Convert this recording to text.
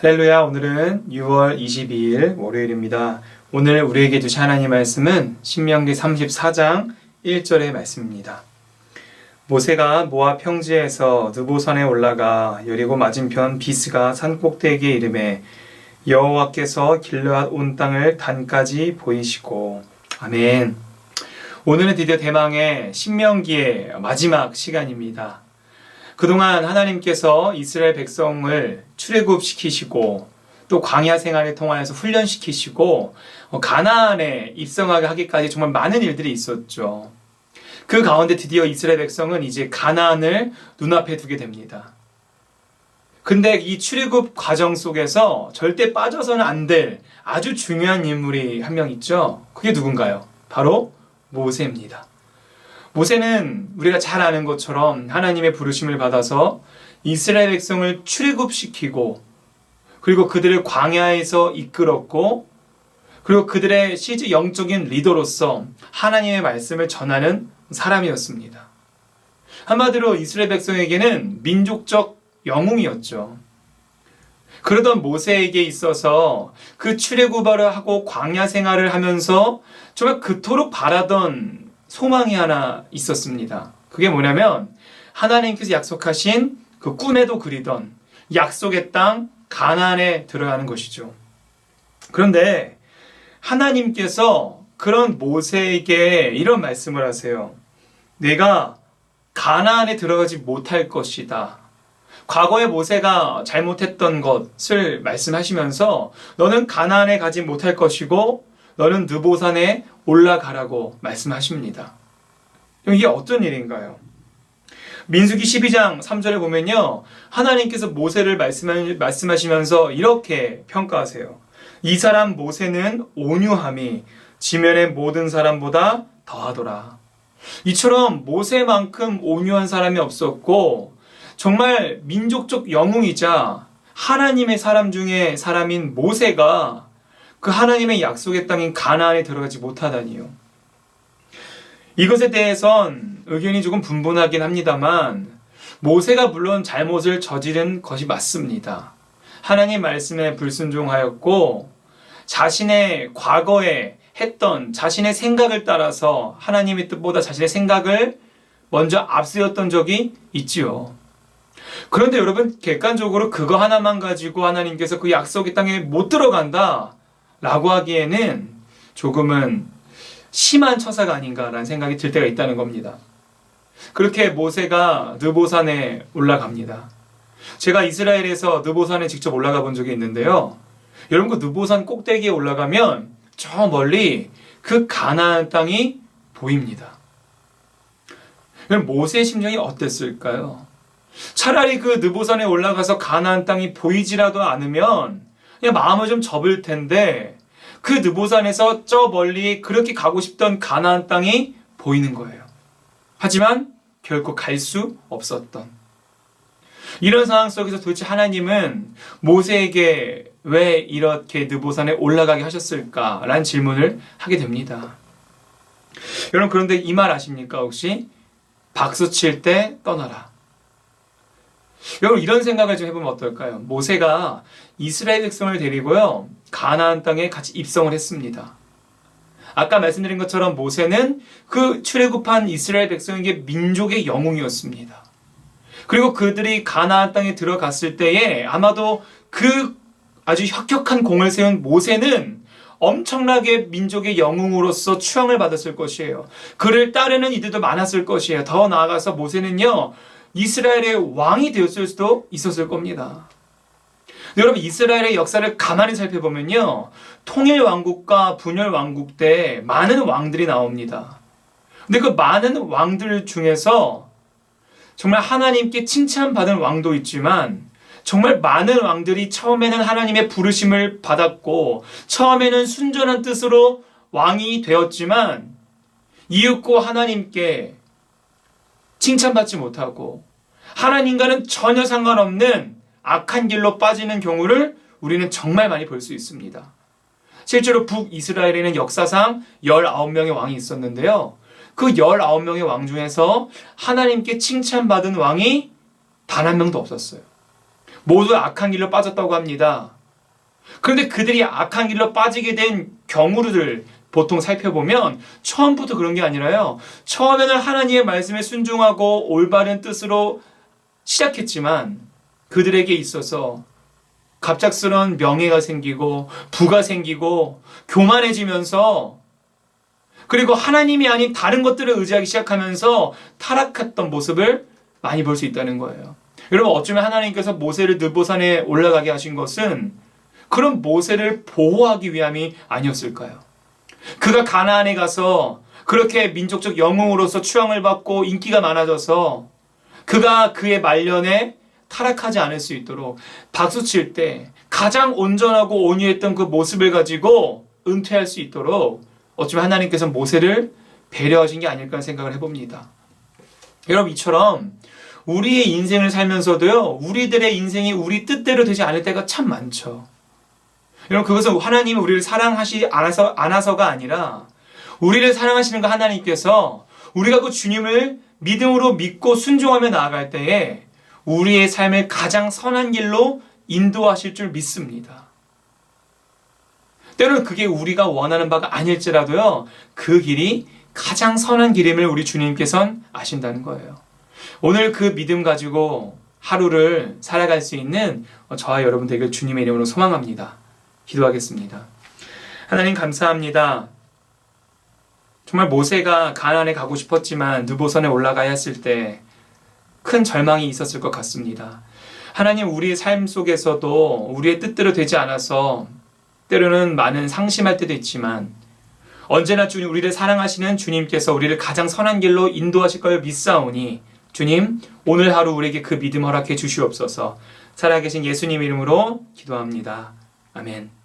할렐루야. 오늘은 6월 22일 월요일입니다. 오늘 우리에게 주신 하나님 말씀은 신명기 34장 1절의 말씀입니다. 모세가 모압 평지에서 느보산에 올라가 여리고 맞은편 비스가 산 꼭대기에 이르매 여호와께서 길르앗 온 땅을 단까지 보이시고. 아멘. 오늘은 드디어 대망의 신명기의 마지막 시간입니다. 그동안 하나님께서 이스라엘 백성을 출애굽시키시고 또 광야 생활을 통하여서 훈련시키시고 가나안에 입성하게 하기까지 정말 많은 일들이 있었죠. 그 가운데 드디어 이스라엘 백성은 이제 가나안을 눈앞에 두게 됩니다. 근데 이 출애굽 과정 속에서 절대 빠져서는 안 될 아주 중요한 인물이 한 명 있죠. 그게 누군가요? 바로 모세입니다. 모세는 우리가 잘 아는 것처럼 하나님의 부르심을 받아서 이스라엘 백성을 출애굽시키고 그리고 그들을 광야에서 이끌었고 그리고 그들의 실제 영적인 리더로서 하나님의 말씀을 전하는 사람이었습니다. 한마디로 이스라엘 백성에게는 민족적 영웅이었죠. 그러던 모세에게 있어서 그 출애굽을 하고 광야 생활을 하면서 정말 그토록 바라던 소망이 하나 있었습니다. 그게 뭐냐면 하나님께서 약속하신 그 꿈에도 그리던 약속의 땅 가나안에 들어가는 것이죠. 그런데 하나님께서 그런 모세에게 이런 말씀을 하세요. 내가 가나안에 들어가지 못할 것이다. 과거에 모세가 잘못했던 것을 말씀하시면서 너는 가나안에 가지 못할 것이고 너는 느보산에 올라가라고 말씀하십니다. 이게 어떤 일인가요? 민수기 12장 3절에 보면요. 하나님께서 모세를 말씀하시면서 이렇게 평가하세요. 이 사람 모세는 온유함이 지면의 모든 사람보다 더하더라. 이처럼 모세만큼 온유한 사람이 없었고 정말 민족적 영웅이자 하나님의 사람 중에 사람인 모세가 그 하나님의 약속의 땅인 가나안에 들어가지 못하다니요. 이것에 대해선 의견이 조금 분분하긴 합니다만 모세가 물론 잘못을 저지른 것이 맞습니다. 하나님 말씀에 불순종하였고 자신의 과거에 했던 자신의 생각을 따라서 하나님의 뜻보다 자신의 생각을 먼저 앞세웠던 적이 있지요. 그런데 여러분 객관적으로 그거 하나만 가지고 하나님께서 그 약속의 땅에 못 들어간다 라고 하기에는 조금은 심한 처사가 아닌가라는 생각이 들 때가 있다는 겁니다. 그렇게 모세가 느보산에 올라갑니다. 제가 이스라엘에서 느보산에 직접 올라가 본 적이 있는데요. 여러분 그 느보산 꼭대기에 올라가면 저 멀리 그 가나안 땅이 보입니다. 그럼 모세의 심정이 어땠을까요? 차라리 그 느보산에 올라가서 가나안 땅이 보이지라도 않으면 그냥 마음을 좀 접을 텐데 그 느보산에서 저 멀리 그렇게 가고 싶던 가나안 땅이 보이는 거예요. 하지만 결코 갈 수 없었던 이런 상황 속에서 도대체 하나님은 모세에게 왜 이렇게 느보산에 올라가게 하셨을까라는 질문을 하게 됩니다. 여러분 그런데 이 말 아십니까 혹시? 박수 칠 때 떠나라. 여러분 이런 생각을 좀 해보면 어떨까요? 모세가 이스라엘 백성을 데리고요 가나안 땅에 같이 입성을 했습니다. 아까 말씀드린 것처럼 모세는 그 출애굽한 이스라엘 백성에게 민족의 영웅이었습니다. 그리고 그들이 가나안 땅에 들어갔을 때에 아마도 그 아주 혁혁한 공을 세운 모세는 엄청나게 민족의 영웅으로서 추앙을 받았을 것이에요. 그를 따르는 이들도 많았을 것이에요. 더 나아가서 모세는요 이스라엘의 왕이 되었을 수도 있었을 겁니다. 여러분 이스라엘의 역사를 가만히 살펴보면요 통일 왕국과 분열 왕국 때 많은 왕들이 나옵니다. 근데 그 많은 왕들 중에서 정말 하나님께 칭찬받은 왕도 있지만 정말 많은 왕들이 처음에는 하나님의 부르심을 받았고 처음에는 순전한 뜻으로 왕이 되었지만 이윽고 하나님께 칭찬받지 못하고 하나님과는 전혀 상관없는 악한 길로 빠지는 경우를 우리는 정말 많이 볼 수 있습니다. 실제로 북이스라엘에는 역사상 19명의 왕이 있었는데요. 그 19명의 왕 중에서 하나님께 칭찬받은 왕이 단 한 명도 없었어요. 모두 악한 길로 빠졌다고 합니다. 그런데 그들이 악한 길로 빠지게 된 경우를 보통 살펴보면 처음부터 그런 게 아니라요. 처음에는 하나님의 말씀에 순종하고 올바른 뜻으로 시작했지만 그들에게 있어서 갑작스러운 명예가 생기고 부가 생기고 교만해지면서 그리고 하나님이 아닌 다른 것들을 의지하기 시작하면서 타락했던 모습을 많이 볼 수 있다는 거예요. 여러분, 어쩌면 하나님께서 모세를 느보산에 올라가게 하신 것은 그런 모세를 보호하기 위함이 아니었을까요? 그가 가나안에 가서 그렇게 민족적 영웅으로서 추앙을 받고 인기가 많아져서 그가 그의 말년에 타락하지 않을 수 있도록 박수칠 때 가장 온전하고 온유했던 그 모습을 가지고 은퇴할 수 있도록 어쩌면 하나님께서 모세를 배려하신 게 아닐까 생각을 해봅니다. 여러분, 이처럼 우리의 인생을 살면서도요, 우리들의 인생이 우리 뜻대로 되지 않을 때가 참 많죠. 여러분, 그것은 하나님이 우리를 사랑하시 않아서가 아니라 우리를 사랑하시는 그 하나님께서 우리가 그 주님을 믿음으로 믿고 순종하며 나아갈 때에 우리의 삶을 가장 선한 길로 인도하실 줄 믿습니다. 때로는 그게 우리가 원하는 바가 아닐지라도요, 그 길이 가장 선한 길임을 우리 주님께서는 아신다는 거예요. 오늘 그 믿음 가지고 하루를 살아갈 수 있는 저와 여러분 되길 주님의 이름으로 소망합니다. 기도하겠습니다. 하나님, 감사합니다. 정말 모세가 가나안에 가고 싶었지만 느보산에 올라가야 했을 때 큰 절망이 있었을 것 같습니다. 하나님, 우리의 삶 속에서도 우리의 뜻대로 되지 않아서 때로는 많은 상심할 때도 있지만 언제나 주님, 우리를 사랑하시는 주님께서 우리를 가장 선한 길로 인도하실 걸 믿사오니 주님, 오늘 하루 우리에게 그 믿음 허락해 주시옵소서. 살아계신 예수님 이름으로 기도합니다. 아멘.